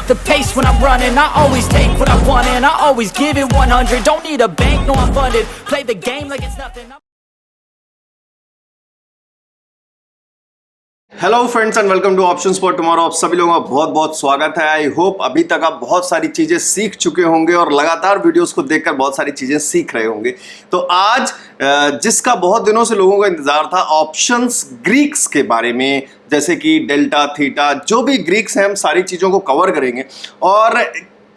up the pace when I'm running. I always take what I want and I always give it 100. Don't need a bank, no I'm funded. Play the game like it's nothing. Hello friends and welcome two options for tomorrow. आप सभी लोगों का बहुत बहुत स्वागत है। I hope अभी तक आप बहुत सारी चीज़ें सीख चुके होंगे और लगातार वीडियोस को देखकर बहुत सारी चीज़ें सीख रहे होंगे। तो आज जिसका बहुत दिनों से लोगों का इंतजार था, ऑप्शंस ग्रीक्स के बारे में, जैसे कि डेल्टा थीटा, जो भी ग्रीक्स हैं, हम सारी चीज़ों को कवर करेंगे। और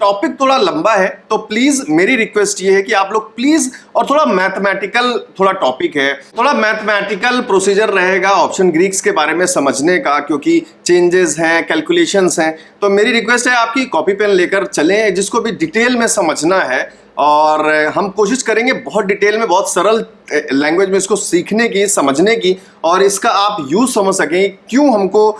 टॉपिक थोड़ा लंबा है तो प्लीज मेरी रिक्वेस्ट ये है कि आप लोग प्लीज, और थोड़ा मैथमेटिकल थोड़ा टॉपिक है, थोड़ा मैथमेटिकल प्रोसीजर रहेगा ऑप्शन ग्रीक्स के बारे में समझने का, क्योंकि चेंजेस हैं, कैलकुलेशंस हैं। तो मेरी रिक्वेस्ट है आपकी कॉपी पेन लेकर चलें, जिसको भी डिटेल में समझना है। और हम कोशिश करेंगे बहुत डिटेल में, बहुत सरल लैंग्वेज में इसको सीखने की, समझने की, और इसका आप यूज समझ सकें, क्यों हमको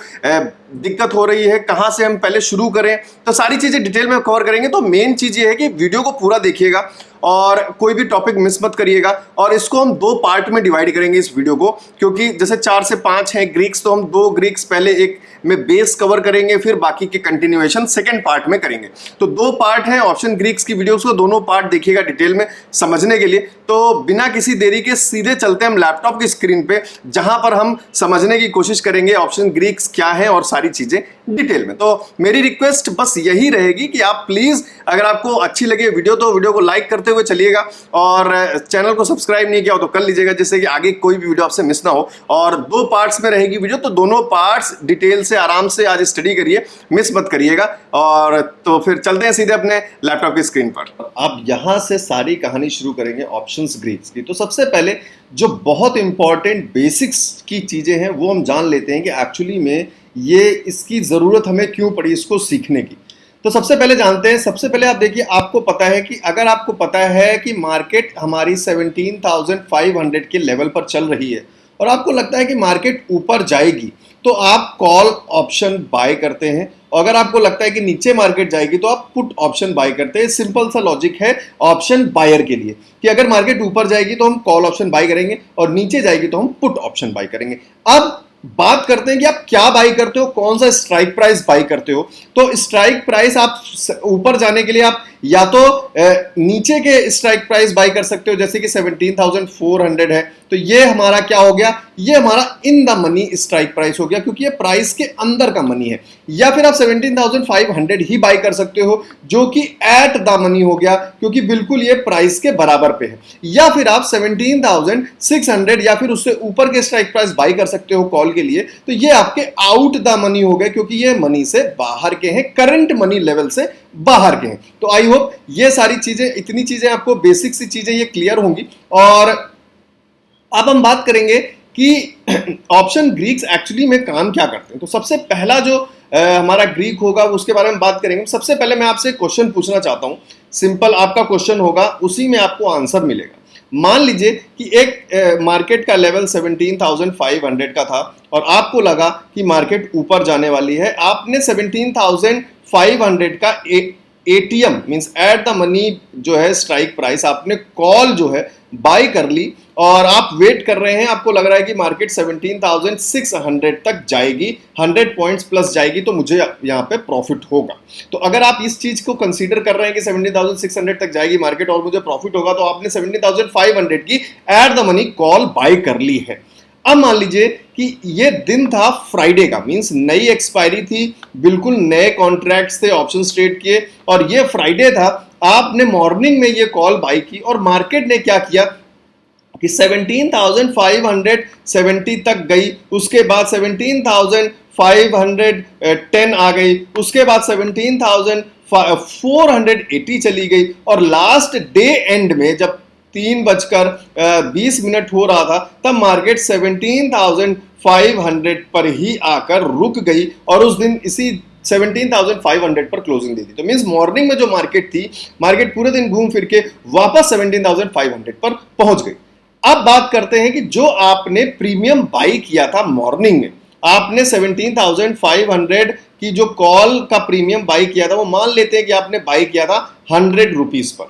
दिक्कत हो रही है, कहाँ से हम पहले शुरू करें। तो सारी चीज़ें डिटेल में कवर करेंगे। तो मेन चीज़ ये है कि वीडियो को पूरा देखिएगा और कोई भी टॉपिक मिस मत करिएगा। और इसको हम दो पार्ट में डिवाइड करेंगे इस वीडियो को, क्योंकि जैसे 4 से 5 हैं ग्रीक्स, तो हम 2 ग्रीक्स पहले एक में बेस कवर करेंगे, फिर बाकी के कंटिन्यूएशन सेकंड पार्ट में करेंगे। तो 2 पार्ट हैं ऑप्शन ग्रीक्स की वीडियोस को, दोनों पार्ट देखिएगा डिटेल में समझने के लिए। तो बिना किसी देरी के सीधे चलते हैं हम लैपटॉप की स्क्रीन पे, जहां पर हम समझने की कोशिश करेंगे ऑप्शन ग्रीक्स क्या है और सारी चीजें डिटेल में। तो मेरी रिक्वेस्ट बस यही रहेगी कि आप प्लीज, अगर आपको अच्छी लगे वीडियो तो वीडियो को लाइक करते हुए चलिएगा, और चैनल को सब्सक्राइब नहीं किया हो तो कर लीजिएगा, जिससे कि आगे कोई भी वीडियो आपसे मिस ना हो। और 2 पार्ट्स में रहेगी वीडियो, तो दोनों पार्ट्स डिटेल से आराम से आज स्टडी करिए, मिस मत करिएगा। और तो फिर चलते हैं सीधे अपने लैपटॉप की स्क्रीन पर। अब यहां से सारी कहानी शुरू करेंगे ऑप्शंस ग्रीक्स की। तो सबसे पहले जो बहुत इंपॉर्टेंट बेसिक्स की चीजें हैं वो हम जान लेते हैं कि एक्चुअली में ये इसकी जरूरत हमें क्यों पड़ी इसको सीखने की। तो सबसे पहले जानते हैं, सबसे पहले आप देखिए, आपको पता है कि अगर आपको पता है कि मार्केट हमारी 17,500 के लेवल पर चल रही है और आपको लगता है कि मार्केट ऊपर जाएगी, तो आप कॉल ऑप्शन बाय करते हैं। और अगर आपको लगता है कि नीचे मार्केट जाएगी तो आप पुट ऑप्शन बाय करते हैं। सिंपल सा लॉजिक है ऑप्शन बायर के लिए कि अगर मार्केट ऊपर जाएगी तो हम कॉल ऑप्शन बाय करेंगे और नीचे जाएगी तो हम पुट ऑप्शन बाय करेंगे। अब बात करते हैं कि आप क्या बाई करते हो, कौन सा स्ट्राइक प्राइस बाई करते हो। तो स्ट्राइक प्राइस आप ऊपर जाने के लिए आप या तो नीचे के स्ट्राइक प्राइस बाई कर सकते हो, जैसे कि 17,400 है, तो ये हमारा क्या हो गया, ये हमारा in the money strike price हो गया, क्योंकि ये प्राइस के अंदर का मनी है। या फिर आप 17,500 ही बाई कर सकते हो, जो कि एट द मनी हो गया, क्योंकि बिल्कुल ये प्राइस के बराबर पे है। या फिर आप 17,600 या फिर उससे ऊपर के स्ट्राइक प्राइस बाई कर सकते हो कॉल के लिए, तो ये आपके आउट द मनी हो गए, क्योंकि ये मनी से बाहर के हैं, करंट मनी लेवल से बाहर के हैं। तो आई होप ये सारी चीजें, इतनी चीजें आपको, बेसिक सी चीजें ये क्लियर होंगी। और अब हम बात करेंगे कि ऑप्शन ग्रीक्स एक्चुअली में काम क्या करते हैं। तो सबसे पहला जो हमारा ग्रीक होगा उसके बारे में बात करेंगे। सबसे पहले मैं आपसे क्वेश्चन पूछना चाहता हूं, सिंपल आपका क्वेश्चन होगा, उसी में आपको आंसर मिलेगा। मान लीजिए कि एक मार्केट का लेवल 17,500 का था और आपको लगा कि मार्केट ऊपर जाने वाली है। आपने 17,500 का ATM means eight the money जो है स्ट्राइक प्राइस, आपने कॉल जो है बाय कर ली और आप वेट कर रहे हैं। आपको लग रहा है कि मार्केट 17,600 तक जाएगी, 100 पॉइंट्स प्लस जाएगी, तो मुझे यहाँ पे प्रॉफिट होगा। तो अगर आप इस चीज को कंसीडर कर रहे हैं कि 17,600 तक जाएगी मार्केट और मुझे प्रॉफिट होगा, तो आपने 17,500 की at the money call buy कर ली है। अब मान लीजिए कि ये दिन था फ्राइडे का, मींस नई एक्सपायरी थी, बिल्कुल नए कॉन्ट्रैक्ट्स थे ऑप्शन ट्रेड किए, और ये फ्राइडे था। आपने मॉर्निंग में ये कॉल बाय की और मार्केट ने क्या किया कि 17,570 तक गई, उसके बाद 17,510 आ गई, उसके बाद 17,480 चली गई, और लास्ट डे एंड में जब 3:20 हो रहा था, तब मार्केट 17,500 पर ही आकर रुक गई और उस दिन इसी 17,500 पर क्लोजिंग दी थी। तो मींस मॉर्निंग में जो मार्केट थी, मार्केट पूरे दिन घूम फिर के वापस 17,500 पर पहुंच गई। अब बात करते हैं कि जो आपने प्रीमियम बाई किया था मॉर्निंग में, आपने 17,500 की जो कॉल का प्रीमियम बाई किया था, वो मान लेते हैं कि आपने बाई किया था 100 रुपीज पर।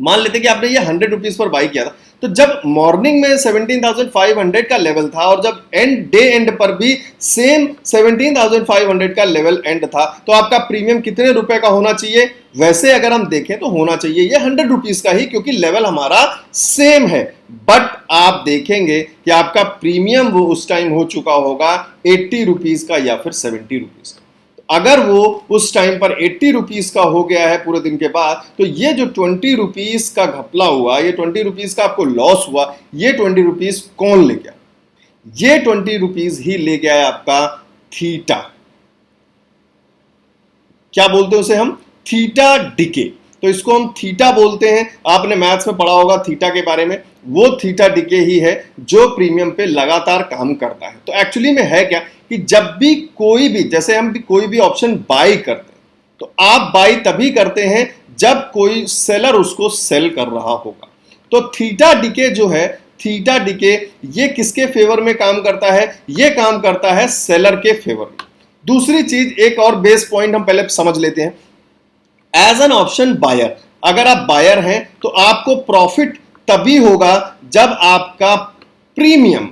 मान लेते कि आपने ये 100 रुपीज पर बाई किया था, तो जब मॉर्निंग में 17,500 का लेवल था और जब डे एंड पर भी सेम 17,500 का लेवल एंड था, तो आपका प्रीमियम कितने रुपए का होना चाहिए? वैसे अगर हम देखें तो होना चाहिए ये 100 रुपीज का ही, क्योंकि लेवल हमारा सेम है। बट आप देखेंगे कि आपका प्रीमियम वो उस टाइम हो चुका होगा 80 रुपीज का या फिर 70 रुपीज का। अगर वो उस टाइम पर 80 रुपीज का हो गया है पूरे दिन के बाद, तो ये जो 20 रुपीज का घपला हुआ, ये 20 रुपीज का आपको लॉस हुआ, ये 20 रुपीज कौन ले गया? ये 20 रुपीज ही ले गया है आपका थीटा। क्या बोलते हैं उसे हम? Theta decay. तो इसको हम थीटा बोलते हैं। आपने मैथ्स में पढ़ा होगा थीटा के बारे में। वो थीटा डिके ही है जो प्रीमियम पे लगातार काम करता है। तो एक्चुअली में है क्या कि जब भी कोई भी, जैसे हम भी कोई भी ऑप्शन बाई करते हैं, तो आप बाई तभी करते हैं जब कोई सेलर उसको सेल कर रहा होगा। तो थीटा डिके जो है, थीटा डिके ये किसके फेवर में काम करता है? ये काम करता है सेलर के फेवर में। दूसरी चीज, एक और बेस पॉइंट हम पहले समझ लेते हैं। एज एन ऑप्शन बायर, अगर आप बायर हैं तो आपको प्रॉफिट तभी होगा जब आपका प्रीमियम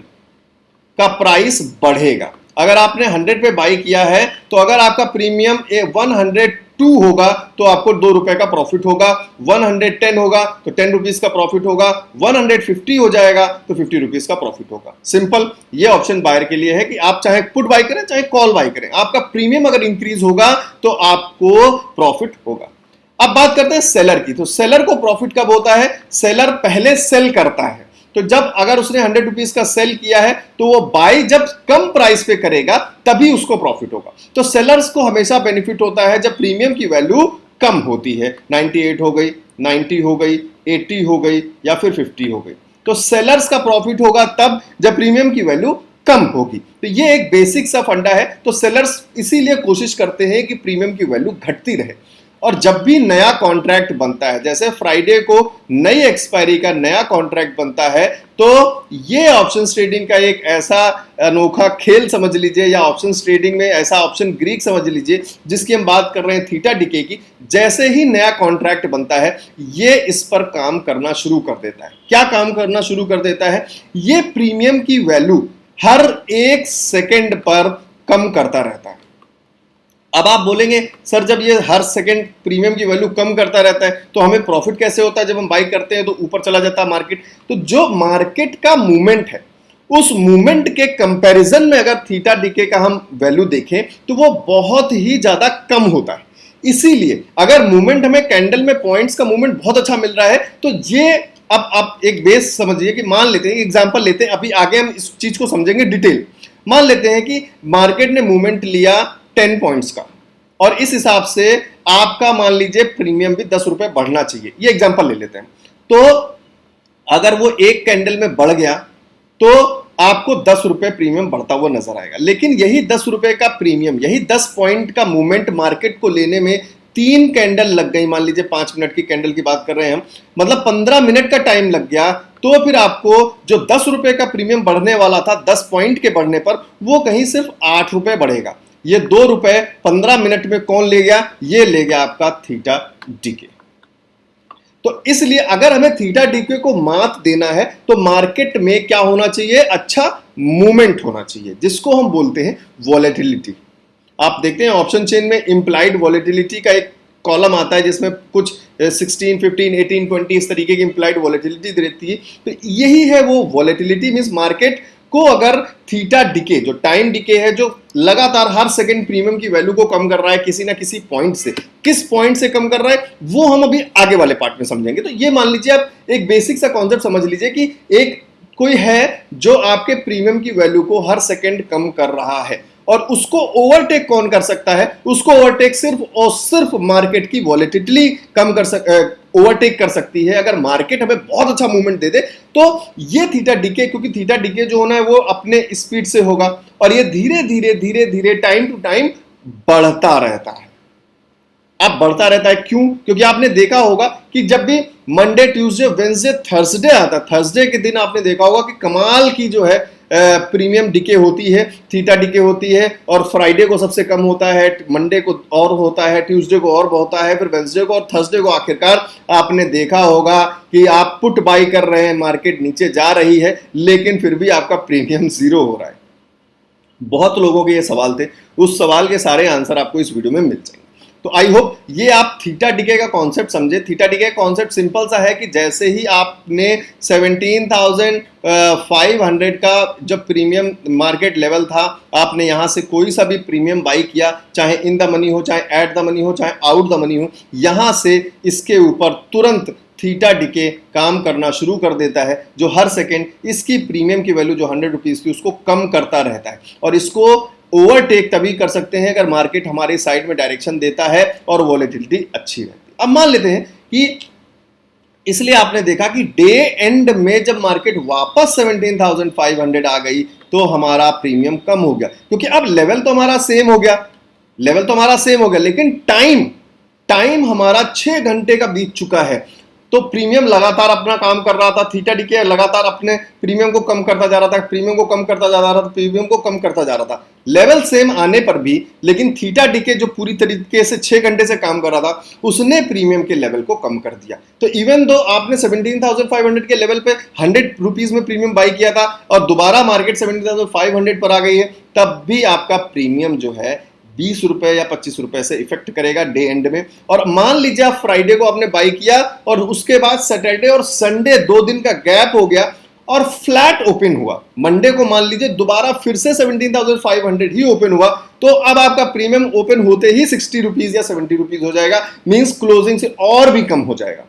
का प्राइस बढ़ेगा। अगर आपने 100 पे बाई किया है, तो अगर आपका प्रीमियम 102 होगा तो आपको 2 रुपए का प्रॉफिट होगा। 110 होगा तो 10 रुपीज का प्रॉफिट होगा। 150 हो जाएगा तो 50 रुपीज का प्रॉफिट होगा। सिंपल। ये ऑप्शन बायर के लिए है कि आप चाहे पुट बाई करें चाहे कॉल बाई करें, आपका प्रीमियम अगर इंक्रीज होगा तो आपको प्रॉफिट होगा। अब बात करते हैं सेलर की। तो सेलर को प्रॉफिट कब होता है? सेलर पहले सेल करता है। तो जब अगर उसने 100 रुपीज का सेल किया है, तो वो बाई जब कम प्राइस पे करेगा तभी उसको प्रॉफिट होगा। तो सेलर्स को हमेशा बेनिफिट होता है जब प्रीमियम की वैल्यू कम होती है। 98 हो गई, 90 हो गई, 80 हो गई या फिर 50 हो गई। तो सेलर्स का प्रॉफिट होगा तब जब प्रीमियम की वैल्यू कम होगी। तो ये एक बेसिक सा फंडा है। तो सेलर्स इसीलिए कोशिश करते हैं कि प्रीमियम की वैल्यू घटती रहे। और जब भी नया कॉन्ट्रैक्ट बनता है, जैसे फ्राइडे को नई एक्सपायरी का नया कॉन्ट्रैक्ट बनता है, तो ये ऑप्शंस ट्रेडिंग का एक ऐसा अनोखा खेल समझ लीजिए, या ऑप्शंस ट्रेडिंग में ऐसा ऑप्शन ग्रीक समझ लीजिए जिसकी हम बात कर रहे हैं थीटा डिके की। जैसे ही नया कॉन्ट्रैक्ट बनता है, ये इस पर काम करना शुरू कर देता है। क्या काम करना शुरू कर देता है? ये प्रीमियम की वैल्यू हर 1 सेकेंड पर कम करता रहता है। अब आप बोलेंगे सर, जब ये हर सेकंड प्रीमियम की वैल्यू कम करता रहता है तो हमें प्रॉफिट कैसे होता है? जब हम बाई करते हैं तो ऊपर चला जाता है मार्केट। तो जो मार्केट का मूवमेंट है, उस मूवमेंट के कंपैरिजन में अगर थीटा डिके का हम वैल्यू देखें तो वो बहुत ही ज्यादा कम होता है। इसीलिए अगर मूवमेंट हमें कैंडल में पॉइंट्स का मूवमेंट बहुत अच्छा मिल रहा है, तो ये अब आप एक बेस समझिए कि मान लेते हैं, एग्जाम्पल लेते हैं, अभी आगे हम इस चीज को समझेंगे डिटेल। मान लेते हैं कि मार्केट ने मूवमेंट लिया 10 पॉइंट्स का, और इस हिसाब से आपका मान लीजिए प्रीमियम भी 10 रुपए बढ़ना चाहिए। ये एग्जांपल ले लेते हैं। तो अगर वो एक कैंडल में बढ़ गया तो आपको 10 रुपए प्रीमियम बढ़ता हुआ नजर आएगा। लेकिन यही 10 रुपए का प्रीमियम, यही 10 पॉइंट का मूवमेंट मार्केट को लेने में 3 कैंडल लग गई। मान लीजिए 5 मिनट की कैंडल की बात कर रहे हैं हम, मतलब 15 मिनट का टाइम लग गया। तो फिर आपको जो 10 रुपए का प्रीमियम बढ़ने वाला था 10 पॉइंट के बढ़ने पर, वो कहीं सिर्फ 8 रुपए बढ़ेगा। ये 2 रुपए 15 मिनट में कौन ले गया? ये ले गया आपका थीटा डिके। तो इसलिए अगर हमें थीटा डिके को मात देना है तो मार्केट में क्या होना चाहिए? अच्छा मूवमेंट होना चाहिए, जिसको हम बोलते हैं वॉलेटिलिटी। आप देखते हैं ऑप्शन चेन में इंप्लाइड वॉलेटिलिटी का एक कॉलम आता है जिसमें कुछ 16, 15, 18, 20 इस तरीके की इंप्लाइड वॉलेटिलिटी रहती है। तो यही है वो वॉलेटिलिटी। मींस मार्केट को अगर थीटा डिके, जो टाइम डिके है, जो लगातार हर सेकंड प्रीमियम की वैल्यू को कम कर रहा है किसी ना किसी पॉइंट से, किस पॉइंट से कम कर रहा है वो हम अभी आगे वाले पार्ट में समझेंगे। तो ये मान लीजिए आप एक बेसिक सा कॉन्सेप्ट समझ लीजिए कि एक कोई है जो आपके प्रीमियम की वैल्यू को हर सेकंड कम कर रहा है, और उसको ओवरटेक कौन कर सकता है? उसको ओवरटेक सिर्फ और सिर्फ मार्केट की वॉलेटिलिटी कम कर ओवरटेक कर सकती है। अगर मार्केट हमें बहुत अच्छा मूवमेंट दे दे तो ये थीटा डिके, क्योंकि थीटा डिके जो होना है वो अपने स्पीड से होगा, और ये धीरे धीरे धीरे धीरे टाइम टू टाइम बढ़ता रहता है। अब बढ़ता रहता है क्यों? क्योंकि आपने देखा होगा कि जब भी मंडे, ट्यूसडे, वेडनेसडे, थर्सडे आता है, थर्सडे के दिन आपने देखा होगा कि कमाल की जो है प्रीमियम डिके होती है, थीटा डिके होती है, और फ्राइडे को सबसे कम होता है, मंडे को और होता है, ट्यूसडे को और होता है, फिर वेंसडे को और थर्सडे को। आखिरकार आपने देखा होगा कि आप पुट बाई कर रहे हैं, मार्केट नीचे जा रही है, लेकिन फिर भी आपका प्रीमियम जीरो हो रहा है। बहुत लोगों के ये सवाल थे, उस सवाल के सारे आंसर आपको इस वीडियो में मिल जाएंगे। तो आई होप ये आप थीटा डिके का कॉन्सेप्ट समझे। थीटा डिके का कॉन्सेप्ट सिंपल सा है कि जैसे ही आपने 17,500 का जब प्रीमियम मार्केट लेवल था, आपने यहां से कोई सा भी प्रीमियम बाई किया, चाहे इन द मनी हो, चाहे एट द मनी हो, चाहे आउट द मनी हो, यहां से इसके ऊपर तुरंत थीटा डिके काम करना शुरू कर देता है, जो हर सेकेंड इसकी प्रीमियम की वैल्यू जो 100 रुपीज थी उसको कम करता रहता है। और इसको ओवरटेक तभी कर सकते हैं अगर मार्केट हमारे साइड में डायरेक्शन देता है और वॉलेटिलिटी अच्छी रहती है। अब मान लेते हैं कि इसलिए आपने देखा कि डे एंड में जब मार्केट वापस 17,500 आ गई तो हमारा प्रीमियम कम हो गया, क्योंकि अब लेवल तो हमारा सेम हो गया, लेकिन टाइम हमारा 6 घंटे का बीत चुका है। तो प्रीमियम लगातार अपना काम कर रहा था, थीटा डिके लगातार अपने प्रीमियम को कम करता जा रहा था, प्रीमियम को कम करता जा रहा था, लेवल सेम आने पर भी। लेकिन थीटा डिके जो पूरी तरीके से 6 घंटे से काम कर रहा था, उसने प्रीमियम के लेवल को कम कर दिया। तो इवन दो आपने 17,500 के लेवल पे 100 रुपीज में प्रीमियम बाई किया था और दोबारा मार्केट 17,500 पर आ गई है, तब भी आपका प्रीमियम जो है 20 रुपए या 25 रुपए से इफेक्ट करेगा डे एंड में। और मान लीजिए आप फ्राइडे को आपने बाई किया और उसके बाद सैटरडे और संडे 2 दिन का गैप हो गया और फ्लैट ओपन हुआ, मंडे को मान लीजिए दोबारा फिर से 17,500 ही ओपन हुआ, तो अब आपका प्रीमियम ओपन होते ही 60 रुपीज या 70 रुपीज हो जाएगा, मींस क्लोजिंग से और भी कम हो जाएगा।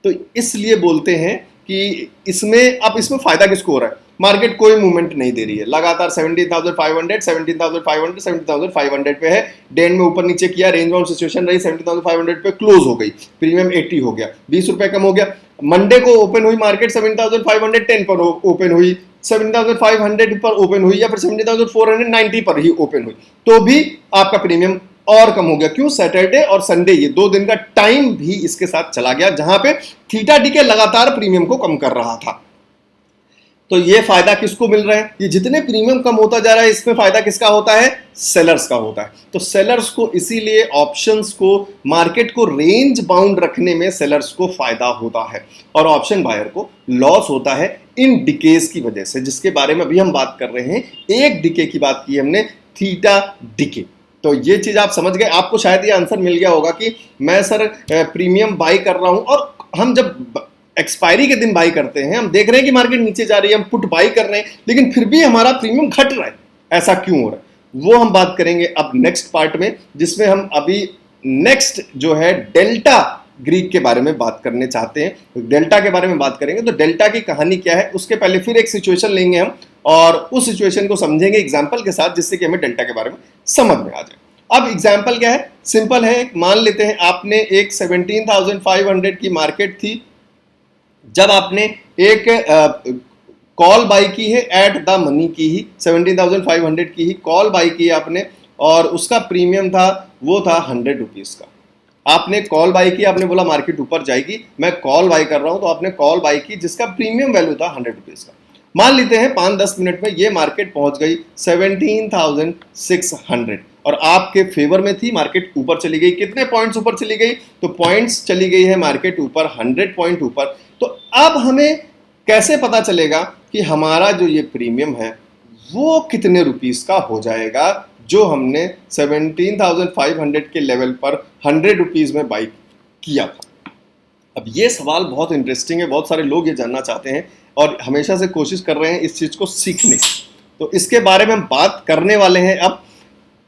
तो इसलिए बोलते हैं कि इसमें फायदा किसको हो रहा है? मार्केट कोई मूवमेंट नहीं दे रही है, लगातार 17,500 पे है, डे एंड में ऊपर नीचे किया, रेंज बाउंड सिचुएशन रही, 17,500 पे क्लोज हो गई, प्रीमियम 80 हो गया, 20 रुपए कम हो गया। मंडे को ओपन हुई मार्केट 17,510 पर ओपन हुई, 17,500 पर ओपन हुई या फिर 17,490 पर ही ओपन हुई, तो भी आपका प्रीमियम और कम हो गया। क्यों? सैटरडे और संडे ये 2 दिन का टाइम भी इसके साथ चला गया, जहां पे थीटा डिके लगातार प्रीमियम को कम कर रहा था। तो ये फायदा किसको मिल रहा है? ये जितने प्रीमियम कम होता जा रहा है, इसमें फायदा किसका होता है? सेलर्स का होता है। तो सेलर्स को इसीलिए ऑप्शंस को, मार्केट को रेंज बाउंड रखने में सेलर्स को फायदा होता है और ऑप्शन बायर को लॉस होता है इन डिकेज की वजह से, जिसके बारे में अभी हम बात कर रहे हैं। एक डिके की बात की हमने, थीटा डिके। तो ये चीज आप समझ गए, आपको शायद ये आंसर मिल गया होगा कि मैं सर प्रीमियम बाई कर रहा हूं और हम जब एक्सपायरी के दिन बाई करते हैं, हम देख रहे हैं कि मार्केट नीचे जा रही है, हम पुट बाई कर रहे हैं, लेकिन फिर भी हमारा प्रीमियम घट रहा है, ऐसा क्यों हो रहा है? वो हम बात करेंगे अब नेक्स्ट पार्ट में, जिसमें हम अभी नेक्स्ट जो है डेल्टा ग्रीक के बारे में बात करने चाहते हैं। डेल्टा के बारे में बात करेंगे, तो डेल्टा की कहानी क्या है, उसके पहले फिर एक सिचुएशन लेंगे हम और उस सिचुएशन को समझेंगे एग्जाम्पल के साथ, जिससे कि हमें डेल्टा के बारे में समझ में आ जाए। अब एग्जाम्पल क्या है? सिंपल है, मान लेते हैं आपने एक 17,500 की मार्केट थी, जब आपने एक कॉल बाई की है एट द मनी की ही, 17,500 की ही कॉल बाई की आपने, और उसका प्रीमियम था, वो था 100 रुपीज का। आपने कॉल बाई की, आपने बोला मार्केट ऊपर जाएगी, मैं कॉल बाई कर रहा हूं, तो आपने कॉल बाई की जिसका प्रीमियम वैल्यू था 100 रुपीज का। मान लेते हैं 5-10 मिनट में ये मार्केट पहुंच गई 17,600 और आपके फेवर में थी, मार्केट ऊपर चली गई। कितने पॉइंट्स ऊपर चली गई? तो पॉइंट्स चली गई है मार्केट ऊपर 100 पॉइंट ऊपर। तो अब हमें कैसे पता चलेगा कि हमारा जो ये प्रीमियम है वो कितने रुपीस का हो जाएगा, जो हमने 17,500 के लेवल पर 100 रुपीज में बाई किया था? अब ये सवाल बहुत इंटरेस्टिंग है, बहुत सारे लोग ये जानना चाहते हैं और हमेशा से कोशिश कर रहे हैं इस चीज को सीखने की, तो इसके बारे में हम बात करने वाले हैं अब।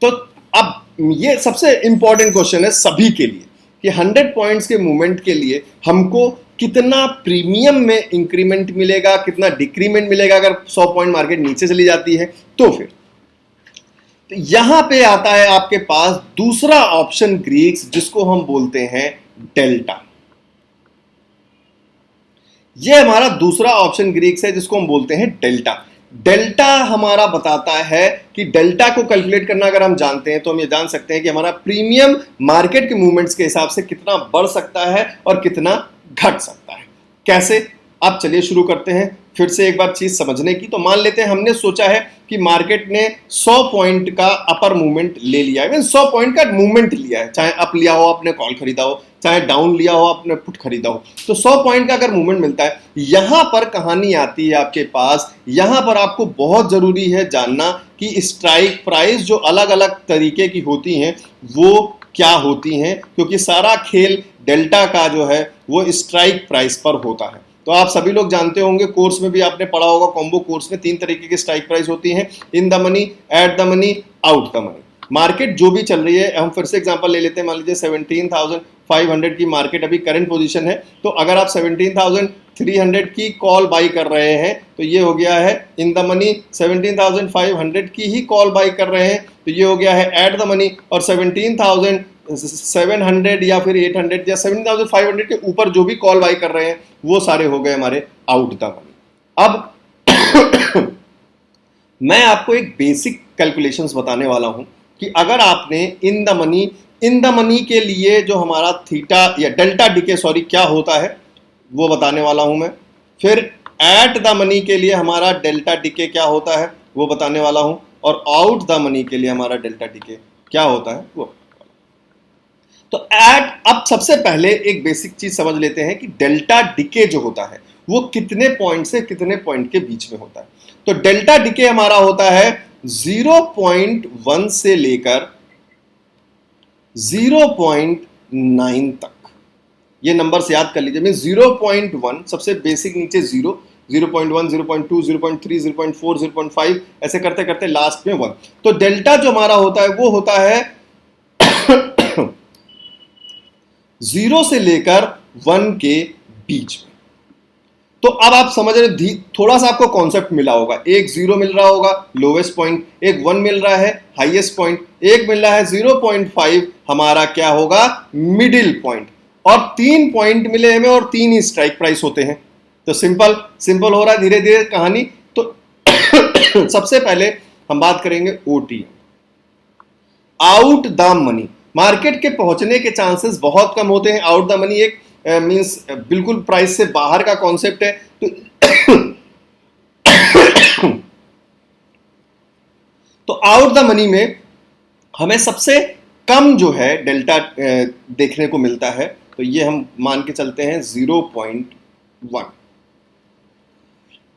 तो अब ये सबसे इंपॉर्टेंट क्वेश्चन है सभी के लिए कि 100 पॉइंट्स के मूवमेंट के लिए हमको कितना प्रीमियम में इंक्रीमेंट मिलेगा, कितना डिक्रीमेंट मिलेगा अगर 100 पॉइंट मार्केट नीचे चली जाती है। तो फिर तो यहां पे आता है आपके पास दूसरा ऑप्शन ग्रीक्स, जिसको हम बोलते हैं डेल्टा। यह हमारा दूसरा ऑप्शन ग्रीक्स है, जिसको हम बोलते हैं डेल्टा। डेल्टा हमारा बताता है कि डेल्टा को कैलकुलेट करना अगर हम जानते हैं तो हम ये जान सकते हैं कि हमारा प्रीमियम मार्केट के मूवमेंट्स के हिसाब से कितना बढ़ सकता है और कितना घट सकता है। कैसे? अब चलिए शुरू करते हैं। फिर से एक बार चीज समझने की। तो मान लेते हैं हमने सोचा है कि मार्केट ने 100 पॉइंट का अपर मूवमेंट ले लिया है, 100 पॉइंट का मूवमेंट लिया है, चाहे अप लिया हो आपने कॉल खरीदा हो, चाहे डाउन लिया हो आपने पुट खरीदा हो, तो 100 पॉइंट का अगर मूवमेंट मिलता है, यहां पर कहानी आती है आपके पास। यहां पर आपको बहुत जरूरी है जानना कि स्ट्राइक प्राइस जो अलग अलग तरीके की होती हैं वो क्या होती हैं, क्योंकि सारा खेल डेल्टा का जो है वो स्ट्राइक प्राइस पर होता है। तो आप सभी लोग जानते होंगे, कोर्स में भी आपने पढ़ा होगा, कॉम्बो कोर्स में 3 तरीके की स्ट्राइक प्राइस होती हैं, in the money, eight the money, out the money. Market जो भी चल रही है, हम फिर से एग्जांपल ले लेते हैं, मान लीजिए 17,500 की मार्केट अभी करंट पोजीशन है। तो अगर आप 17,300 की कॉल बाई कर रहे हैं तो ये हो गया है इन द मनी, 17,500 की ही कॉल बाई कर रहे हैं तो ये हो गया है एट द मनी, और 17,700 या फिर 800 या 17,500 के ऊपर जो भी कॉल बाई कर रहे हैं वो सारे हो गए हमारे आउट द मनी। अब मैं आपको एक बेसिक कैलकुलेशंस बताने वाला हूं कि अगर आपने इन द मनी के लिए जो हमारा थीटा या डेल्टा डीके क्या होता है वो बताने वाला हूं मैं। फिर एट द मनी के लिए हमारा डेल्टा डीके क्या होता है वो बताने वाला हूं, और आउट द मनी के लिए हमारा डेल्टा डीके क्या होता है वो। तो अब सबसे पहले एक बेसिक चीज समझ लेते हैं कि डेल्टा डीके जो होता है वो कितने पॉइंट से कितने पॉइंट के बीच में होता है। तो डेल्टा डीके हमारा होता है 0.1 से लेकर 0.9 तक। ये नंबर्स याद कर लीजिए। 0.1 सबसे बेसिक, नीचे 0, 0.1, 0.2, 0.3, 0.4, 0.5 ऐसे करते करते लास्ट में 1। तो डेल्टा जो हमारा होता है वो होता है 0 से लेकर 1 के बीच में। तो अब आप समझ रहे, थोड़ा सा आपको कॉन्सेप्ट मिला होगा। एक 0 मिल रहा होगा लोवेस्ट पॉइंट, एक 1 मिल रहा है हाईएस्ट पॉइंट, एक मिल रहा है 0.5 हमारा क्या होगा मिडिल पॉइंट, और 3 पॉइंट मिले हमें और 3 ही स्ट्राइक प्राइस होते हैं। तो सिंपल हो रहा है धीरे धीरे कहानी। तो सबसे पहले हम बात करेंगे OT, out the money. Market के पहुंचने के चांसेस बहुत कम होते हैं। आउट द मनी एक मींस बिल्कुल प्राइस से बाहर का कॉन्सेप्ट है। तो आउट द मनी में हमें सबसे कम जो है डेल्टा देखने को मिलता है, तो ये हम मान के चलते हैं 0.1।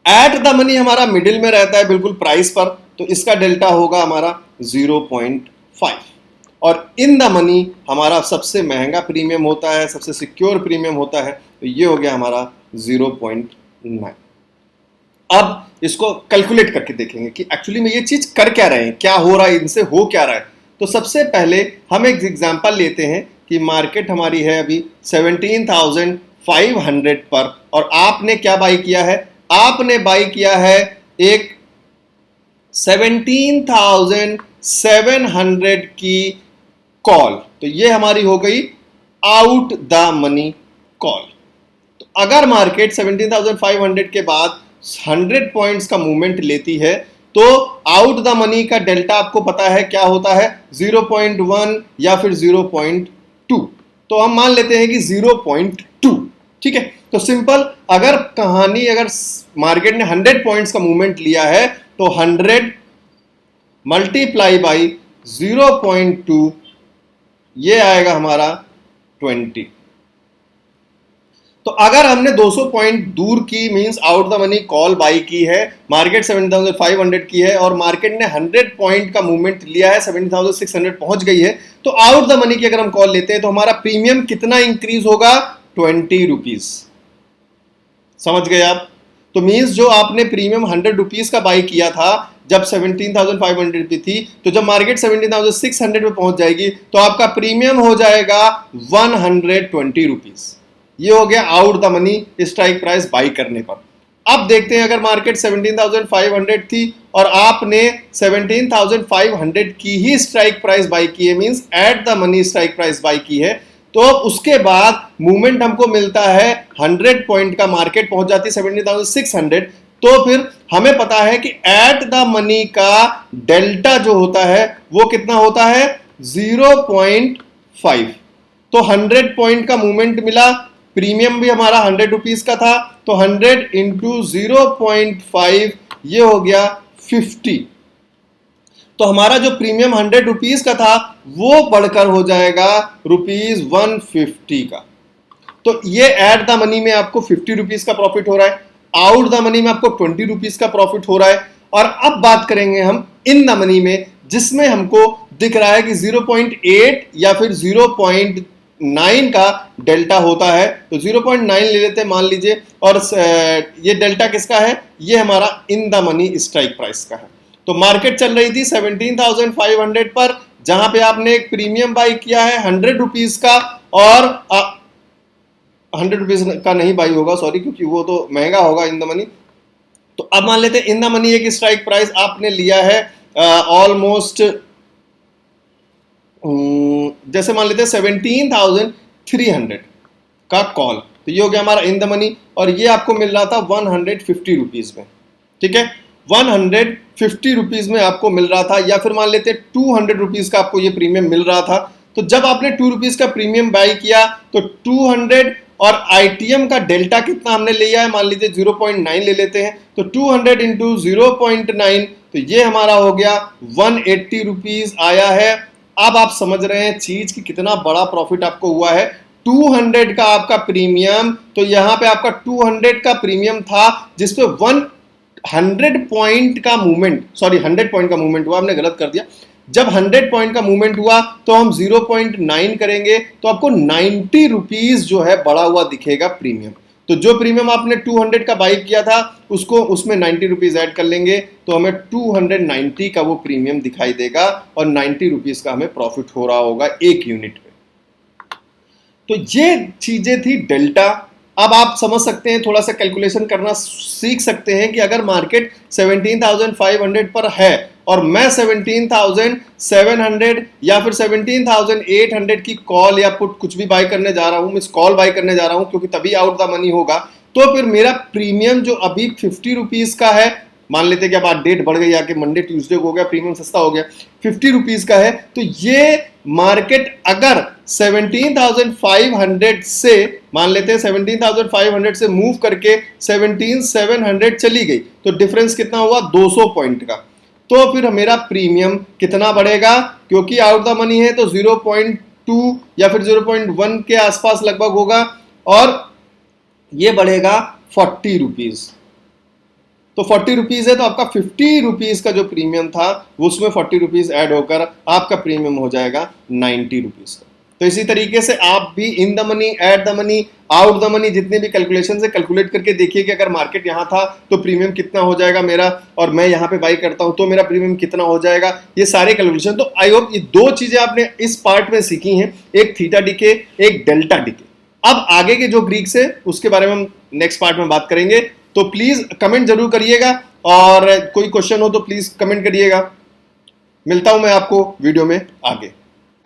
एट द मनी हमारा मिडिल में रहता है बिल्कुल प्राइस पर, तो इसका डेल्टा होगा हमारा 0.5। और इन द मनी हमारा सबसे महंगा प्रीमियम होता है, सबसे सिक्योर प्रीमियम होता है, तो ये हो गया हमारा 0.9। अब इसको कैलकुलेट करके देखेंगे कि एक्चुअली में ये चीज कर क्या रहे हैं, क्या हो रहा है, इनसे हो क्या रहा है। तो सबसे पहले हम एक एग्जांपल लेते हैं कि मार्केट हमारी है अभी 17,500 पर, और आपने क्या बाई किया है, आपने बाई किया है एक 17,700 की कॉल। तो ये हमारी हो गई आउट द मनी कॉल। तो अगर मार्केट 17,500 के बाद 100 पॉइंट्स का मूवमेंट लेती है तो आउट द मनी का डेल्टा आपको पता है क्या होता है, 0.1 या फिर 0.2। तो हम मान लेते हैं कि 0.2, ठीक है। तो सिंपल, अगर मार्केट ने 100 पॉइंट्स का मूवमेंट लिया है तो 100 मल्टीप्लाई बाई 0.2, ये आएगा हमारा 20। तो अगर हमने 200 पॉइंट दूर की means out the money call by की है, मार्केट 17,500 की है और मार्केट ने 100 पॉइंट का मूवमेंट लिया है, 17,600 पहुंच गई है, तो आउट द मनी की अगर हम कॉल लेते हैं तो हमारा प्रीमियम कितना इंक्रीज होगा, 20 रुपीज। समझ गए आप। तो मींस जो आपने प्रीमियम 100 रुपीज का बाई किया था जब 17,500 पे थी, तो जब मार्केट 17,600 पे पहुंच जाएगी तो आपका प्रीमियम हो जाएगा 120 रुपीज। ये हो गया out the money strike price by करने पर। अब देखते हैं, अगर मार्केट 17,500 थी और आपने 17,500 की ही स्ट्राइक प्राइस बाई की है, means eight the money strike price by की है, तो उसके बाद मूवमेंट हमको मिलता है 100 पॉइंट का, मार्केट पहुंच जाती है 17,600, तो फिर हमें पता है कि एट द मनी का डेल्टा जो होता है वो कितना होता है, 0.5। तो 100 पॉइंट का मूवमेंट मिला, प्रीमियम भी हमारा 100 रुपीज का था, तो 100 इंटू 0.5 ये हो गया 50। तो हमारा जो प्रीमियम 100 रुपीज का था वो बढ़कर हो जाएगा रुपीज 150 का। तो ये एट द मनी में आपको 50 रुपीज का प्रॉफिट हो रहा है, आउट द मनी में आपको 20 रुपीज का प्रॉफिट हो रहा है। और अब बात करेंगे हम इन द मनी में, जिसमें हमको दिख रहा है कि 0.8 या फिर 0.9 का डेल्टा होता है। तो 0.9 ले लेते हैं मान लीजिए, और ये डेल्टा किसका है, ये हमारा in the money strike price का है। तो मार्केट चल रही थी 17,500 पर, जहां पे आपने एक प्रीमियम बाई किया है 100 रुपीज का, और 100 रुपीज का नहीं बाई होगा, सॉरी, क्योंकि वो तो महंगा होगा इन द मनी। तो अब मान लेते हैं इन द मनी एक स्ट्राइक प्राइस आपने लिया है ऑलमोस्ट जैसे मान लेते हैं 17,300 का कॉल। तो ये हो गया हमारा इन द मनी, और ये आपको मिल रहा था 150 रुपीज में। ठीक है, 150 रुपीज में आपको मिल रहा था, या फिर मान लेते 200 रुपीज का आपको ये प्रीमियम मिल रहा था। तो जब आपने 2 रुपीज का प्रीमियम बाई किया तो 200, और आईटीएम का डेल्टा कितना हमने लिया है, मान लीजिए 0.9 ले लेते हैं। तो 200 इंटू 0.9, तो ये हमारा हो गया 180 रुपीज आया है। अब आप समझ रहे हैं चीज की कितना बड़ा प्रॉफिट आपको हुआ है। 200 का आपका प्रीमियम, तो यहां पे आपका 200 का प्रीमियम था जिसपे 100 पॉइंट का मूवमेंट, सॉरी 100 पॉइंट का मूवमेंट हुआ, हमने गलत कर दिया। जब 100 पॉइंट का मूवमेंट हुआ तो हम 0.9 करेंगे तो आपको 90 रुपीज जो है बढ़ा हुआ दिखेगा प्रीमियम। तो जो प्रीमियम आपने 200 का बाई किया था उसको उसमें 90 रुपीज ऐड कर लेंगे, तो हमें 290 का वो प्रीमियम दिखाई देगा, और 90 रुपीज का हमें प्रॉफिट हो रहा होगा एक यूनिट पे। तो ये चीजें थी डेल्टा। अब आप समझ सकते हैं, थोड़ा सा कैलकुलेशन करना सीख सकते हैं कि अगर मार्केट 17,500 पर है और मैं 17,700 या फिर 17,800 की कॉल या पुट कुछ भी बाय करने जा रहा हूं, मैं कॉल बाय करने जा रहा हूं क्योंकि तभी आउट द मनी होगा, तो फिर मेरा प्रीमियम जो अभी 50 रुपीज का है, मान लेते हैं कि अब आज डेट बढ़ गई, आके मंडे ट्यूसडे को हो गया, प्रीमियम सस्ता हो गया, 50 रुपीज का है। तो ये मार्केट अगर 17,500 से, मान लेते हैं 17,500 से मूव करके 17,700 चली गई, तो डिफरेंस कितना हुआ 200 पॉइंट का। तो फिर मेरा प्रीमियम कितना बढ़ेगा, क्योंकि आउट द मनी है तो 0.2 या फिर 0.1 के आसपास लगभग होगा, और ये बढ़ेगा 40 रुपीज। तो 40 रुपीज है तो आपका 50 रुपीज का जो प्रीमियम था उसमें 40 रुपीज ऐड होकर आपका प्रीमियम हो जाएगा 90 रुपीज का। तो इसी तरीके से आप भी in the money, eight the money, out the money जितने भी कैलकुलेशन से कैलकुलेट करके देखिए कि अगर मार्केट यहाँ था तो प्रीमियम कितना हो जाएगा मेरा, और मैं यहाँ पे बाई करता हूँ तो मेरा प्रीमियम कितना हो जाएगा, ये सारे कैलकुलेशन। तो आई होप ये दो चीजें आपने इस पार्ट में सीखी हैं, एक थीटा डीके, एक डेल्टा डीके। अब आगे के जो ग्रीक्स है उसके बारे में हम नेक्स्ट पार्ट में बात करेंगे। तो प्लीज कमेंट जरूर करिएगा, और कोई क्वेश्चन हो तो प्लीज कमेंट करिएगा। मिलता हूं मैं आपको वीडियो में आगे।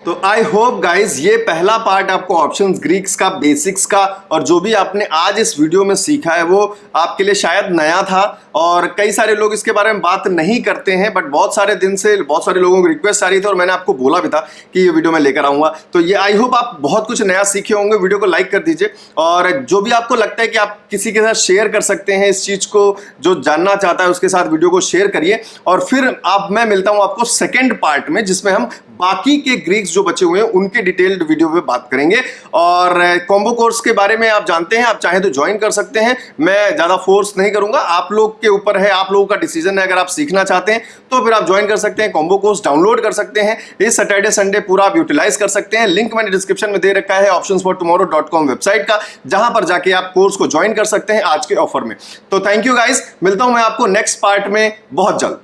तो आई होप गाइज ये पहला पार्ट आपको ऑप्शंस ग्रीक्स का, बेसिक्स का, और जो भी आपने आज इस वीडियो में सीखा है वो आपके लिए शायद नया था, और कई सारे लोग इसके बारे में बात नहीं करते हैं, बट बहुत सारे दिन से बहुत सारे लोगों को रिक्वेस्ट आ रही थी और मैंने आपको बोला भी था कि ये वीडियो मैं लेकर आऊंगा। तो ये आई होप आप बहुत कुछ नया सीखे होंगे। वीडियो को लाइक कर दीजिए, और जो भी आपको लगता है कि आप किसी के साथ शेयर कर सकते हैं इस चीज को, जो जानना चाहता है उसके साथ वीडियो को शेयर करिए। और फिर मैं मिलता हूं आपको सेकेंड पार्ट में, जिसमें हम बाकी के ग्रीक्स जो बचे हुए हैं उनके डिटेल्ड वीडियो पे बात करेंगे। और कॉम्बो कोर्स के बारे में आप जानते हैं, आप चाहें तो ज्वाइन कर सकते हैं, मैं ज्यादा फोर्स नहीं करूंगा, आप लोग के ऊपर है, आप लोगों का डिसीजन है। अगर आप सीखना चाहते हैं तो फिर आप ज्वाइन कर सकते हैं, कॉम्बो कोर्स डाउनलोड कर सकते हैं, इस सैटरडे संडे पूरा आप यूटिलाइज कर सकते हैं। लिंक मैंने डिस्क्रिप्शन में दे रखा है optionsfortomorrow.com वेबसाइट का, जहां पर जाके आप कोर्स को ज्वाइन कर सकते हैं आज के ऑफर में। तो थैंक यू गाइस, मिलता हूं मैं आपको नेक्स्ट पार्ट में बहुत जल्द।